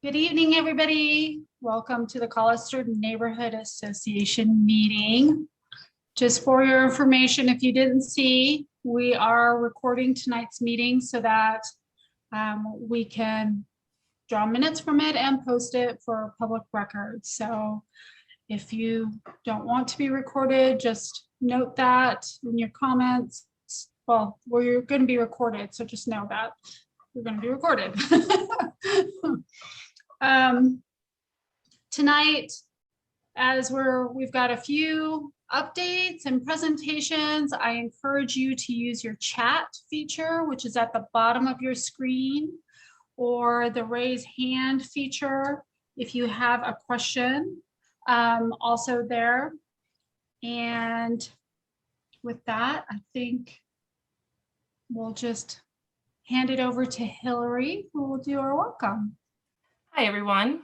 Good evening, everybody. Welcome to the Collister Neighborhood Association meeting. Just for your information, if you didn't see, we are recording tonight's meeting so that we can draw minutes from it and post it for public record. So if you don't want to be recorded, just note that in your comments. Well, we're going to be recorded, so just know that we're going to be recorded. Tonight, as we've got a few updates and presentations, I encourage you to use your chat feature, which is at the bottom of your screen, or the raise hand feature if you have a question, also there. And with that, I think we'll just hand it over to Hillary, who will do our welcome. Hi, everyone.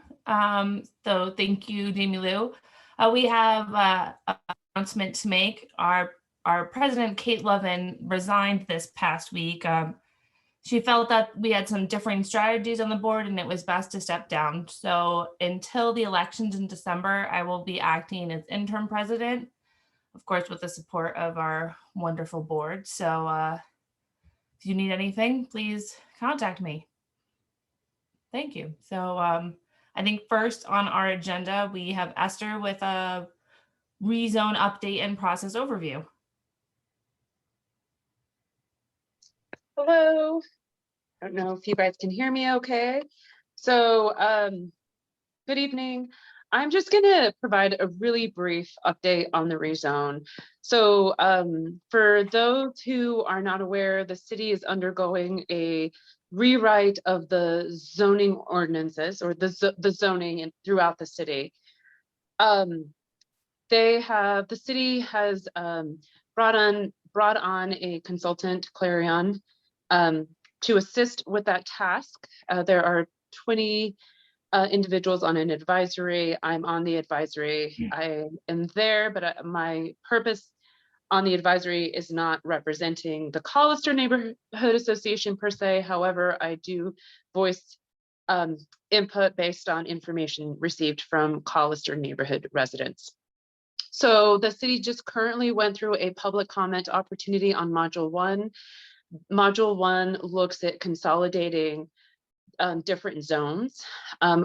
So thank you, Jamie Lou. We have an announcement to make. Our president, Kate Lovin, resigned this past week. She felt that we had some differing strategies on the board and it was best to step down. So until the elections in December, I will be acting as interim president, of course, with the support of our wonderful board. So if you need anything, please contact me. Thank you. So I think first on our agenda, we have Esther with a rezone update and process overview. Hello. I don't know if you guys can hear me okay. So good evening. I'm just going to provide a really brief update on the rezone. So for those who are not aware, the city is undergoing a rewrite of the zoning ordinances or the zoning throughout the city. The city has brought on a consultant, Clarion, to assist with that task. There are 20 individuals on an advisory. I'm on the advisory. I am there, but my purpose on the advisory is not representing the Collister Neighborhood Association per se. However, I do voice input based on information received from Collister neighborhood residents. So the city just currently went through a public comment opportunity on Module 1. Module 1 looks at consolidating different zones,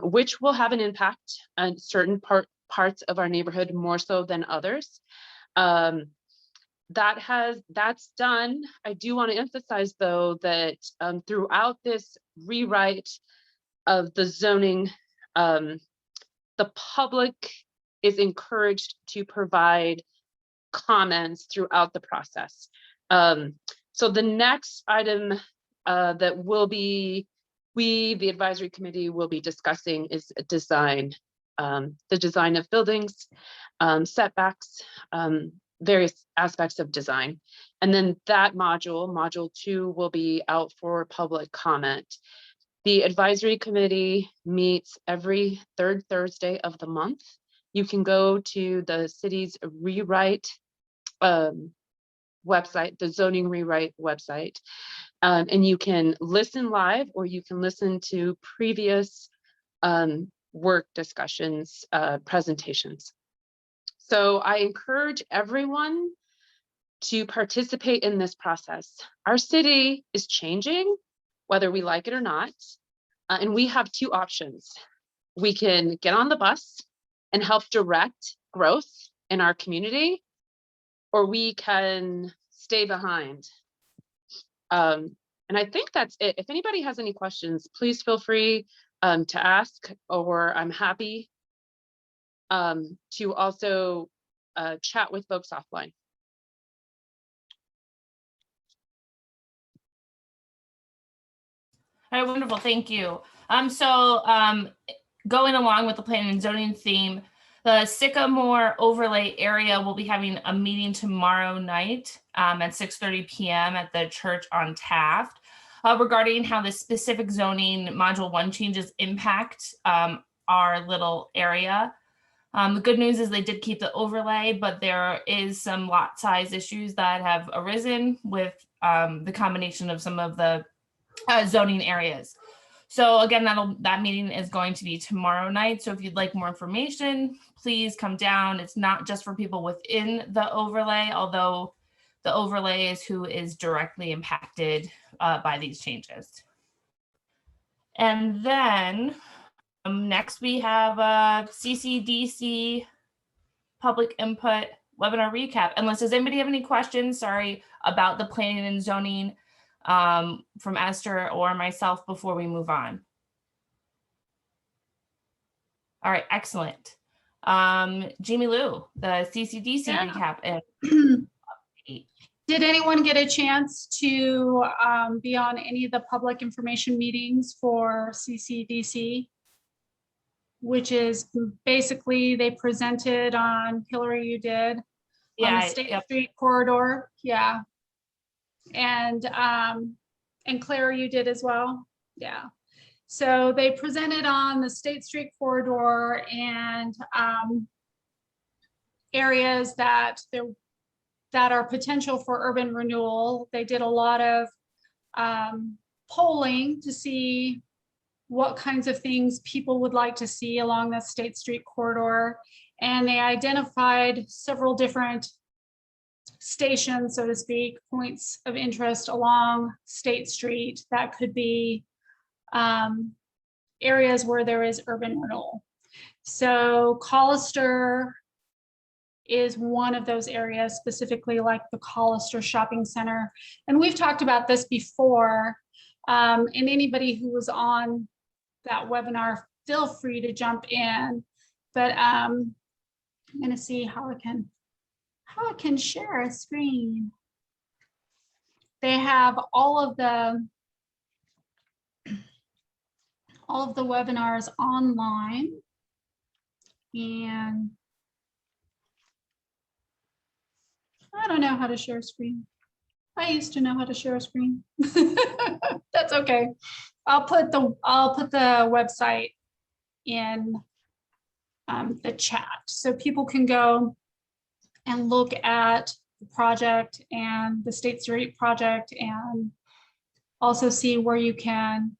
which will have an impact on certain parts of our neighborhood more so than others. That's done. I do want to emphasize though that throughout this rewrite of the zoning, the public is encouraged to provide comments throughout the process. So the next item that the advisory committee will be discussing is design, the design of buildings, setbacks, various aspects of design. And then that module 2 will be out for public comment. The advisory committee meets every third Thursday of the month. You can go to the city's rewrite website, the zoning rewrite website, and you can listen live or you can listen to previous work discussions, presentations. So I encourage everyone to participate in this process. Our city is changing, whether we like it or not, and we have two options. We can get on the bus and help direct growth in our community, or we can stay behind. And I think that's it. If anybody has any questions, please feel free to ask, or I'm happy to also chat with folks offline. All right, wonderful, thank you. Going along with the planning and zoning theme, the Sycamore overlay area will be having a meeting tomorrow night at 6:30 p.m. at the church on Taft regarding how the specific zoning module 1 changes impact our little area. The good news is they did keep the overlay, but there is some lot size issues that have arisen with the combination of some of the zoning areas. So again, that meeting is going to be tomorrow night. So if you'd like more information, please come down. It's not just for people within the overlay, although the overlay is who is directly impacted by these changes. And then next we have a CCDC public input webinar recap. Unless does anybody have any questions, sorry, about the planning and zoning from Esther or myself before we move on? All right, excellent. Jamie Lou, the CCDC recap. And did anyone get a chance to be on any of the public information meetings for CCDC? Which is basically they presented on, Hillary, you did, on the State Street corridor. Yeah. And Claire, you did as well. Yeah. So they presented on the State Street corridor and areas that are potential for urban renewal. They did a lot of polling to see what kinds of things people would like to see along the State Street corridor. And they identified several different stations, so to speak, points of interest along State Street that could be areas where there is urban renewal. So Collister is one of those areas, specifically like the Collister Shopping Center. And we've talked about this before, and anybody who was on that webinar, feel free to jump in. But I'm going to see how I can share a screen. They have all of the webinars online, and I don't know how to share a screen. I used to know how to share a screen. That's okay. I'll put the website in the chat so people can go and look at the project and the State Street project, and also see where you can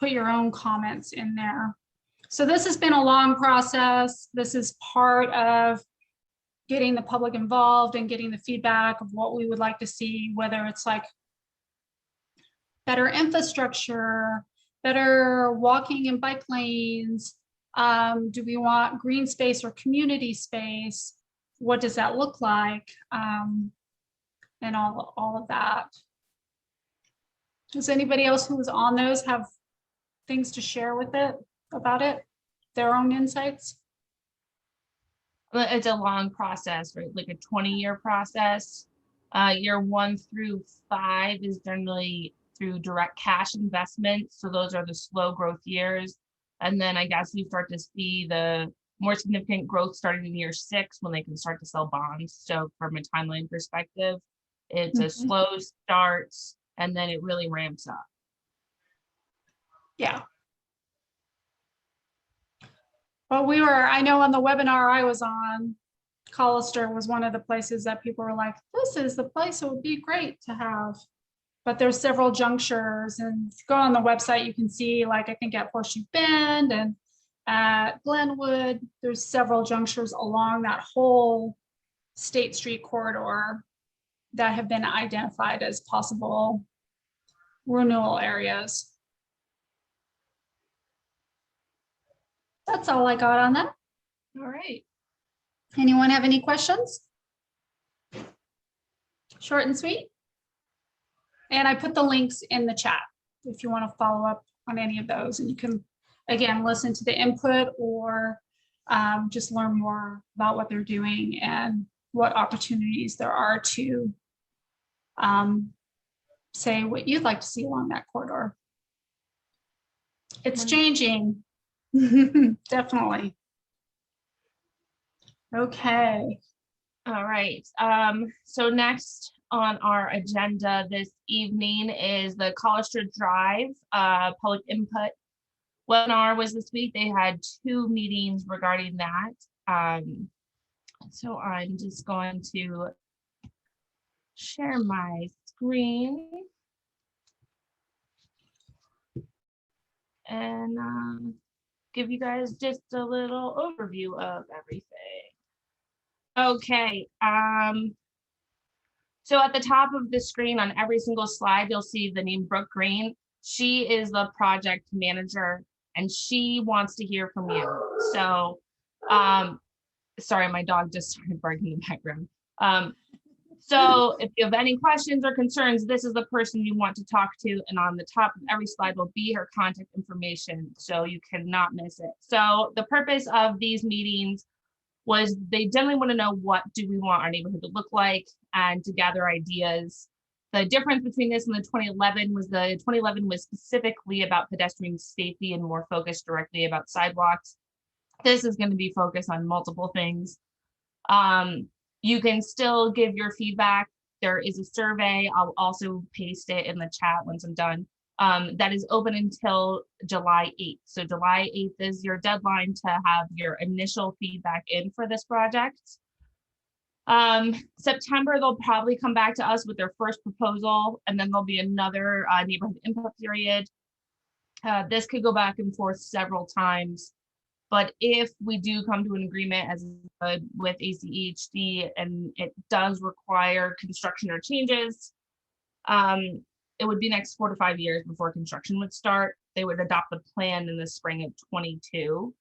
put your own comments in there. So this has been a long process. This is part of getting the public involved and getting the feedback of what we would like to see, whether it's like better infrastructure, better walking and bike lanes. Do we want green space or community space? What does that look like? And all of that. Does anybody else who was on those have things to share with it, about it, their own insights? It's a long process, right? Like a 20-year process. Year 1 through 5 is generally through direct cash investments. So those are the slow growth years. And then I guess you start to see the more significant growth starting in year 6 when they can start to sell bonds. So from a timeline perspective, it's a slow start and then it really ramps up. Yeah. Well, I know on the webinar I was on, Collister was one of the places that people were like, this is the place it would be great to have. But there's several junctures, and if you go on the website, you can see, like, I think at Horseshoe Bend and at Glenwood, there's several junctures along that whole State Street corridor that have been identified as possible renewal areas. That's all I got on that. All right. Anyone have any questions? Short and sweet. And I put the links in the chat if you want to follow up on any of those, and you can, again, listen to the input or just learn more about what they're doing and what opportunities there are to say what you'd like to see along that corridor. It's changing. Definitely. Okay. All right. So next on our agenda this evening is the Collister Drive public input webinar was this week. They had 2 meetings regarding that. So I'm just going to share my screen. and give you guys just a little overview of everything. Okay, so at the top of the screen on every single slide, you'll see the name Brooke Green. She is the project manager and she wants to hear from you. So, sorry, my dog just started barking in the background. So if you have any questions or concerns, this is the person you want to talk to. And on the top of every slide will be her contact information, so you cannot miss it. So the purpose of these meetings was they generally want to know, what do we want our neighborhood to look like, and to gather ideas. The difference between this and the 2011 was specifically about pedestrian safety and more focused directly about sidewalks. This is going to be focused on multiple things. You can still give your feedback. There is a survey. I'll also paste it in the chat once I'm done. That is open until July 8th. So July 8th is your deadline to have your initial feedback in for this project. September, they'll probably come back to us with their first proposal, and then there'll be another neighborhood input period. This could go back and forth several times. But if we do come to an agreement as with ACHD and it does require construction or changes, it would be next 4 to 5 years before construction would start. They would adopt the plan in the spring of 22.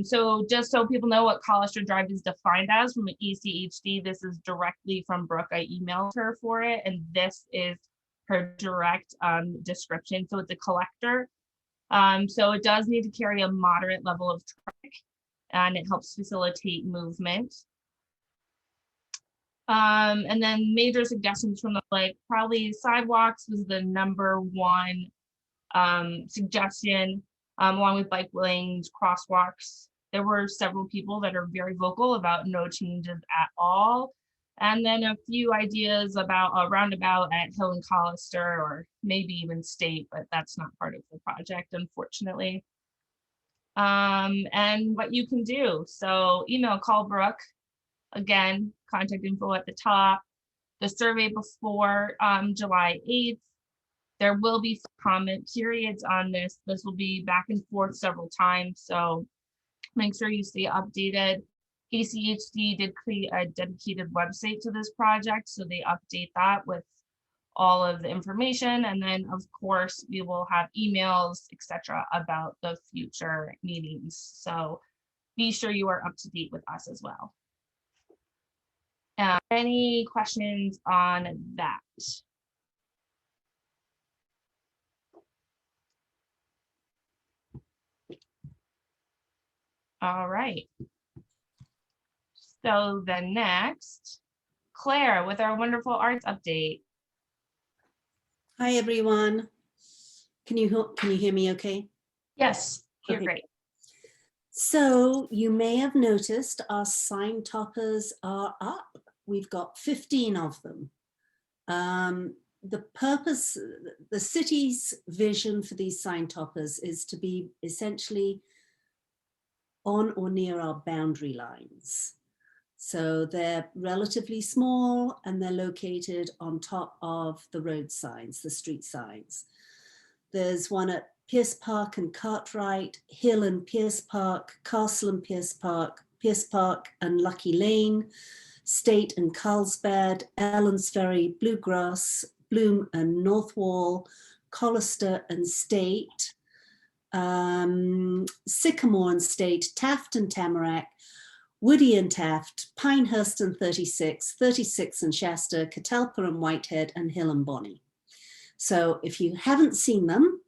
So just so people know what Collister Drive is defined as from the ECHD, this is directly from Brooke. I emailed her for it, and this is her direct description. So it's a collector. So it does need to carry a moderate level of traffic, and it helps facilitate movement. And then major suggestions from the probably sidewalks was the #1 suggestion, along with bike lanes, crosswalks. There were several people that are very vocal about no changes at all. And then a few ideas about a roundabout at Hill and Collister, or maybe even State, but that's not part of the project, unfortunately. And what you can do. So email, call Brooke. Again, contact info at the top. The survey before July 8th. There will be comment periods on this. This will be back and forth several times, so make sure you stay updated. ACHD did create a dedicated website to this project, so they update that with all of the information. And then, of course, we will have emails, etc., about the future meetings. So be sure you are up to date with us as well. Any questions on that? All right. So the next, Claire with our wonderful arts update. Hi, everyone. Can you hear me okay? Yes. You're Okay. great. So you may have noticed our sign toppers are up. We've got 15 of them. The purpose, the city's vision for these sign toppers is to be essentially on or near our boundary lines. So they're relatively small and they're located on top of the road signs, the street signs. There's one at Pierce Park and Cartwright, Hill and Pierce Park, Castle and Pierce Park and Lucky Lane, State and Carlsbad, Ellen's Ferry, Bluegrass, Bloom and North Wall, Collister and State, Sycamore and State, Taft and Tamarack, Woody and Taft, Pinehurst and 36, 36 and Shasta, Catalpa and Whitehead, and Hill and Bonnie. So if you haven't seen them,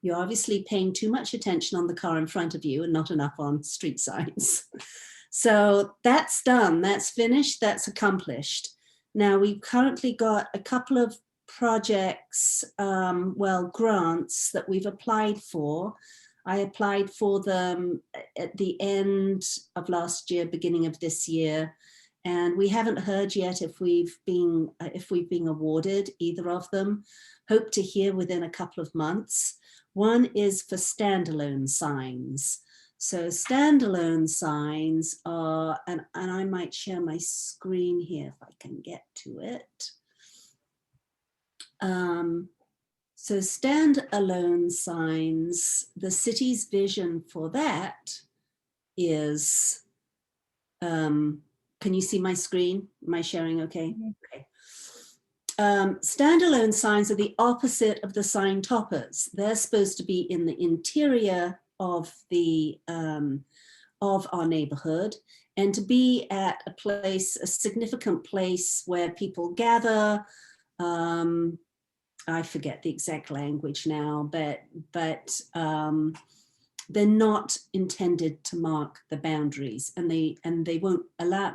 you're obviously paying too much attention on the car in front of you and not enough on street signs. So that's done, that's finished, that's accomplished. Now we've currently got a couple of projects, grants that we've applied for. I applied for them at the end of last year, beginning of this year, and we haven't heard yet if we've been awarded either of them. Hope to hear within a couple of months. One is for standalone signs. So standalone signs are, and I might share my screen here if I can get to it. So standalone signs, the city's vision for that is, can you see my screen? Am I sharing okay? Mhm. Okay. Standalone signs are the opposite of the sign toppers. They're supposed to be in the interior of the of our neighborhood and to be at a place, a significant place where people gather. I forget the exact language now, but they're not intended to mark the boundaries, and they won't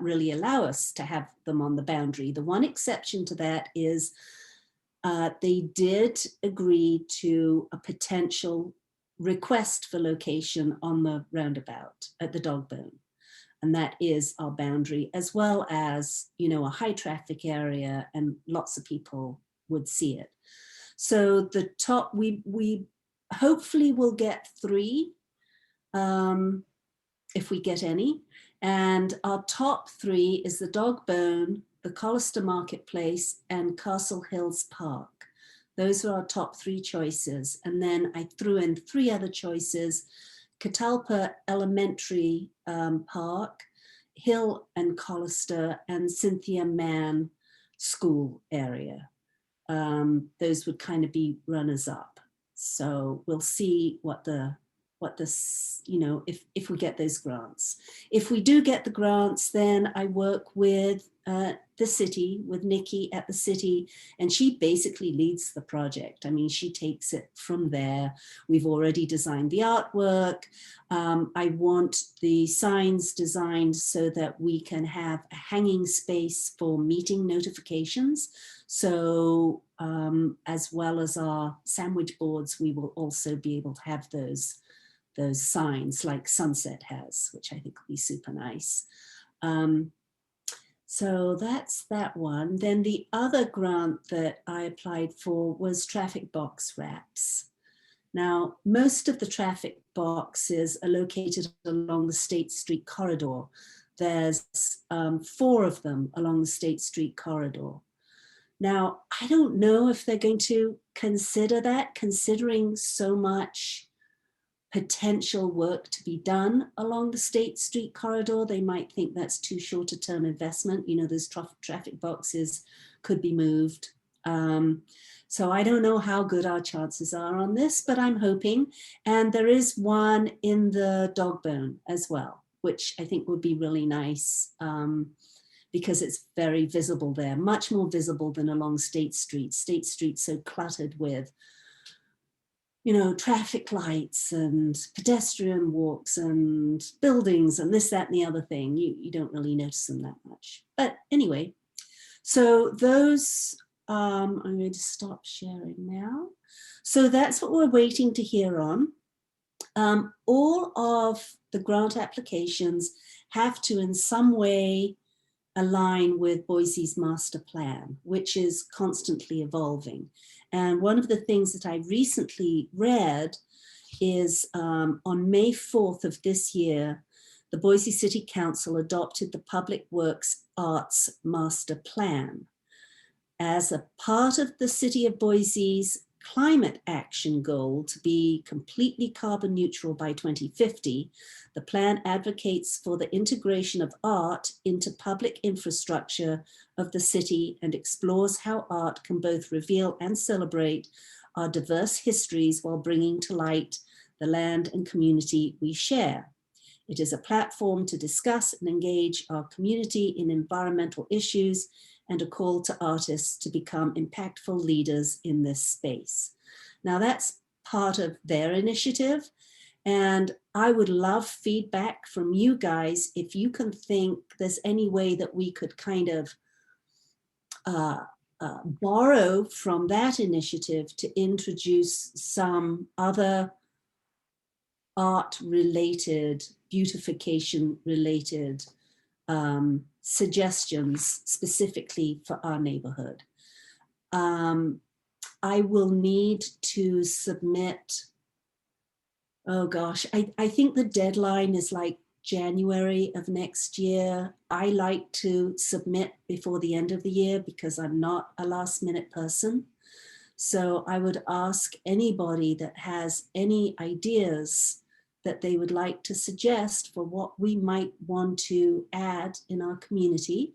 really allow us to have them on the boundary. The one exception to that is they did agree to a potential request for location on the roundabout at the dog bone. And that is our boundary, as well as, you know, a high traffic area, and lots of people would see it. So the top, we hopefully will get 3 if we get any. And our top 3 is the Dog Bone, the Collister Marketplace, and Castle Hills Park. Those are our top 3 choices. And then I threw in 3 other choices: Catalpa Elementary Park, Hill and Collister, and Cynthia Mann School area. Those would kind of be runners up. So we'll see what this, you know, if we get those grants. If we do get the grants, then I work with the city, with Nikki at the city, and she basically leads the project. I mean, she takes it from there. We've already designed the artwork. I want the signs designed so that we can have a hanging space for meeting notifications. So as well as our sandwich boards, we will also be able to have those signs like Sunset has, which I think will be super nice. So that's that one. Then the other grant that I applied for was traffic box wraps. Now, most of the traffic boxes are located along the State Street corridor. There's 4 of them along the State Street corridor. Now, I don't know if they're going to consider that, considering so much potential work to be done along the State Street corridor. They might think that's too short a term investment. You know, those traffic boxes could be moved. So I don't know how good our chances are on this, but I'm hoping. And there is one in the Dog Bone as well, which I think would be really nice. Because it's very visible there, much more visible than along State Street. State Street's so cluttered with, you know, traffic lights and pedestrian walks and buildings and this, that, and the other thing. You don't really notice them that much. But anyway, so those, I'm going to stop sharing now. So that's what we're waiting to hear on. All of the grant applications have to in some way align with Boise's master plan, which is constantly evolving. And one of the things that I recently read is on May 4th of this year, the Boise City Council adopted the Public Works Arts Master Plan. As a part of the City of Boise's climate action goal to be completely carbon neutral by 2050, the plan advocates for the integration of art into public infrastructure of the city and explores how art can both reveal and celebrate our diverse histories while bringing to light the land and community we share. It is a platform to discuss and engage our community in environmental issues and a call to artists to become impactful leaders in this space. Now that's part of their initiative. And I would love feedback from you guys if you can think there's any way that we could kind of borrow from that initiative to introduce some other art-related, beautification-related suggestions specifically for our neighborhood. I will need to submit, oh gosh, I think the deadline is like January of next year. I like to submit before the end of the year because I'm not a last minute person. So I would ask anybody that has any ideas that they would like to suggest for what we might want to add in our community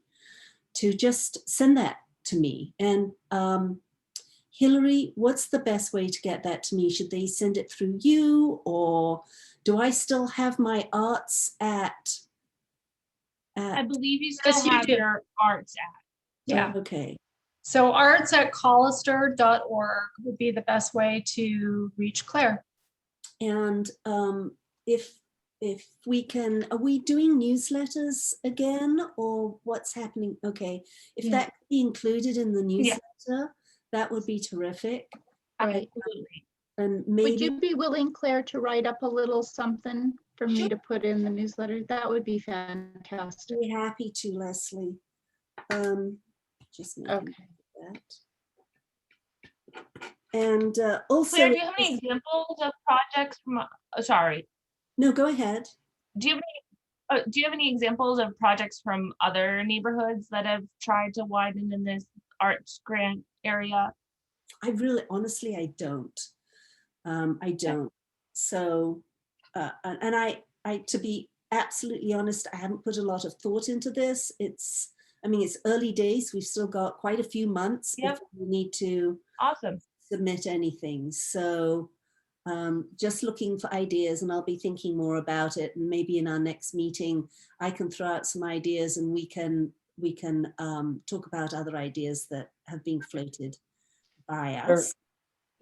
to just send that to me. And Hillary, what's the best way to get that to me? Should they send it through you, or do I still have my arts at I believe you still Yes, you have do. your arts at. Yeah. Okay. So arts@collister.org would be the best way to reach Claire. And if we can, are we doing newsletters again, or what's happening? Okay, if Yeah. that could be included in the Yeah. newsletter, that would be terrific. Right. Absolutely. And Would maybe you be willing, Claire, to write up a little something for me Sure. to put in the newsletter? That would be fantastic. be happy to, Leslie. Just making Okay. that. And also, Claire, do you have any examples of projects from, sorry, no, go ahead. do you have any examples of projects from other neighborhoods that have tried to widen in this arts grant area? I really, honestly, I don't. I don't. So, and I, to be absolutely honest, I haven't put a lot of thought into this. I mean, it's early days. We've still got quite a few months Yep. before we need to Awesome. submit anything. So, just looking for ideas, and I'll be thinking more about it. And maybe in our next meeting, I can throw out some ideas, and we can talk about other ideas that have been floated by us.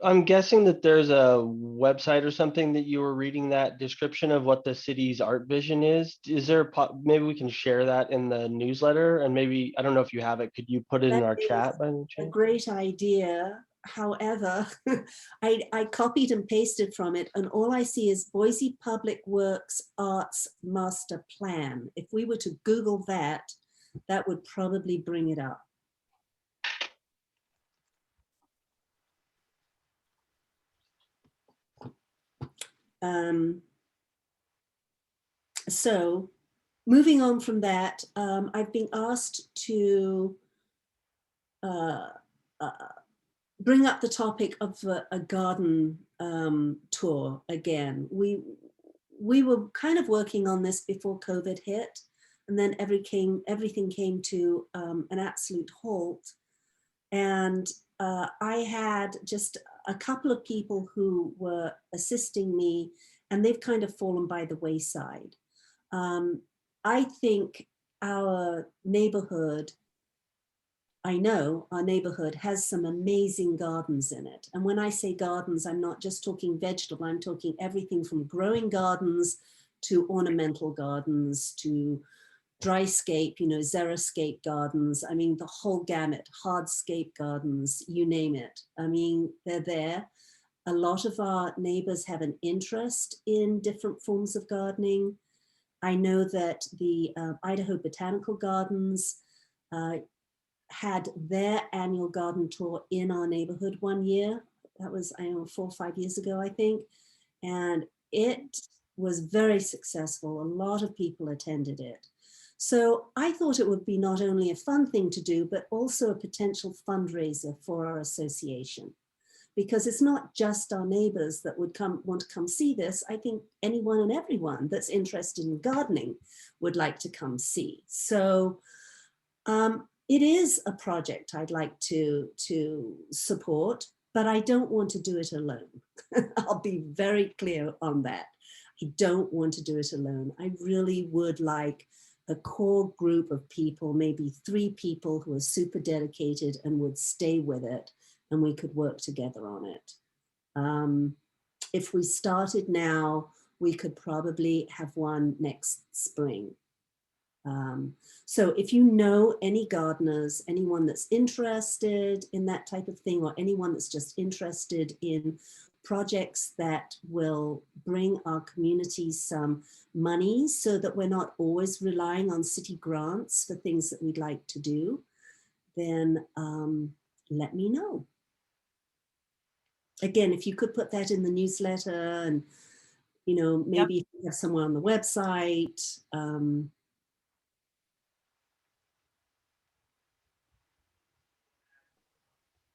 I'm guessing that there's a website or something that you were reading that description of what the city's art vision is. Is there maybe we can share that in the newsletter, and maybe, I don't know if you have it, could you put it in That our is chat by any A chance? great idea. However, I copied and pasted from it, and all I see is Boise Public Works Arts Master Plan. If we were to Google that, that would probably bring it up. So moving on from that, I've been asked to bring up the topic of a garden tour again. We were kind of working on this before COVID hit, and then everything came to an absolute halt. And I had just a couple of people who were assisting me, and they've kind of fallen by the wayside. I think our neighborhood, I know our neighborhood has some amazing gardens in it. And when I say gardens, I'm not just talking vegetable, I'm talking everything from growing gardens to ornamental gardens to dryscape, xeriscape gardens. I mean, the whole gamut, hardscape gardens, you name it. I mean, they're there. A lot of our neighbors have an interest in different forms of gardening. I know that the Idaho Botanical Gardens had their annual garden tour in our neighborhood one year. That was, 4 or 5 years ago, I think. And it was very successful. A lot of people attended it. So I thought it would be not only a fun thing to do, but also a potential fundraiser for our association. Because it's not just our neighbors that would want to come see this. I think anyone and everyone that's interested in gardening would like to come see. So it is a project I'd like to support, but I don't want to do it alone. I'll be very clear on that. I don't want to do it alone. I really would like a core group of people, maybe 3 people who are super dedicated and would stay with it, and we could work together on it. If we started now, we could probably have one next spring. So if you know any gardeners, anyone that's interested in that type of thing, or anyone that's just interested in projects that will bring our community some money so that we're not always relying on city grants for things that we'd like to do, then let me know. Again, if you could put that in the newsletter, and maybe if you have somewhere on the website.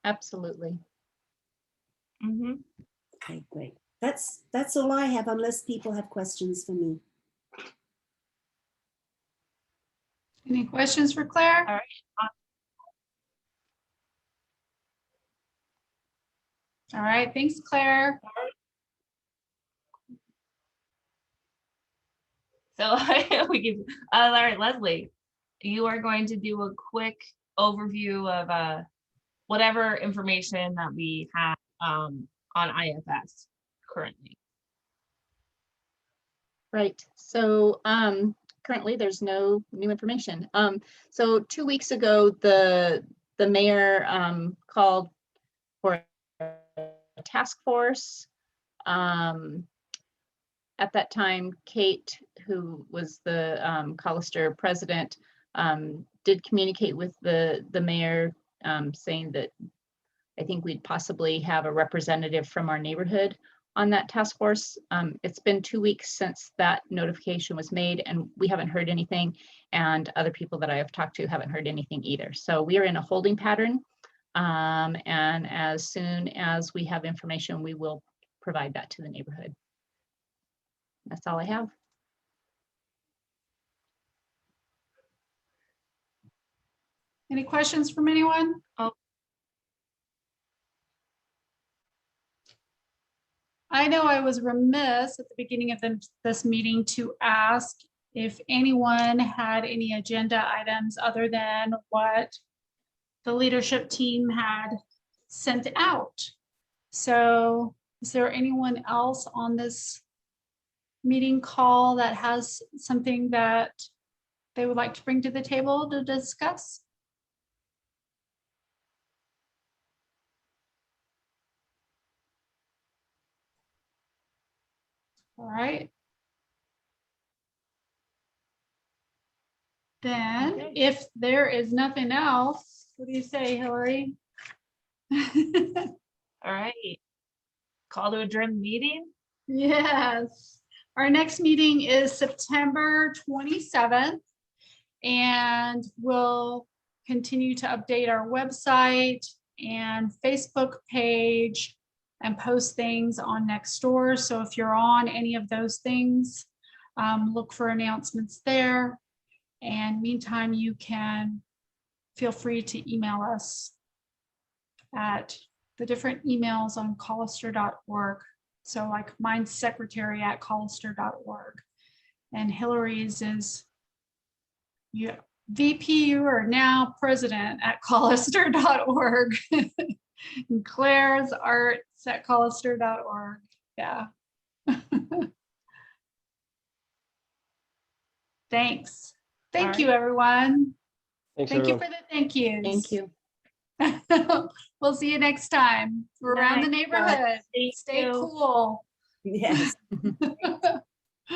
Absolutely. Mhm. Okay, great. That's all I have, unless people have questions for me. Any questions for Claire? All right. All right, thanks, Claire. So we can, all right, Leslie, you are going to do a quick overview of whatever information that we have on IFS currently. Right, so currently there's no new information. So 2 weeks ago, the mayor called for a task force. At that time, Kate, who was the Collister president, did communicate with the mayor, saying that I think we'd possibly have a representative from our neighborhood on that task force. It's been 2 weeks since that notification was made, and we haven't heard anything. And other people that I have talked to haven't heard anything either. So we are in a holding pattern. And as soon as we have information, we will provide that to the neighborhood. That's all I have. Any questions from anyone? Oh. I know I was remiss at the beginning of this meeting to ask if anyone had any agenda items other than what the leadership team had sent out. So is there anyone else on this meeting call that has something that they would like to bring to the table to discuss? All right. Then, Okay. if there is nothing else, what do you say, Hillary? All right. Call to adjourn the meeting. Yes. Our next meeting is September 27th, and we'll continue to update our website and Facebook page and post things on Nextdoor. So if you're on any of those things, look for announcements there. And meantime, you can feel free to email us at the different emails on collister.org. So like mine's secretary@collister.org. And Hillary's is VP, you are now president@collister.org. And Claire's arts@collister.org. Yeah. Thanks. Thank you, everyone. Thanks, Thank you everyone. for the thank yous. Thank you. We'll see you next time. We're around the Night. neighborhood. Thank Stay you. cool. Yes.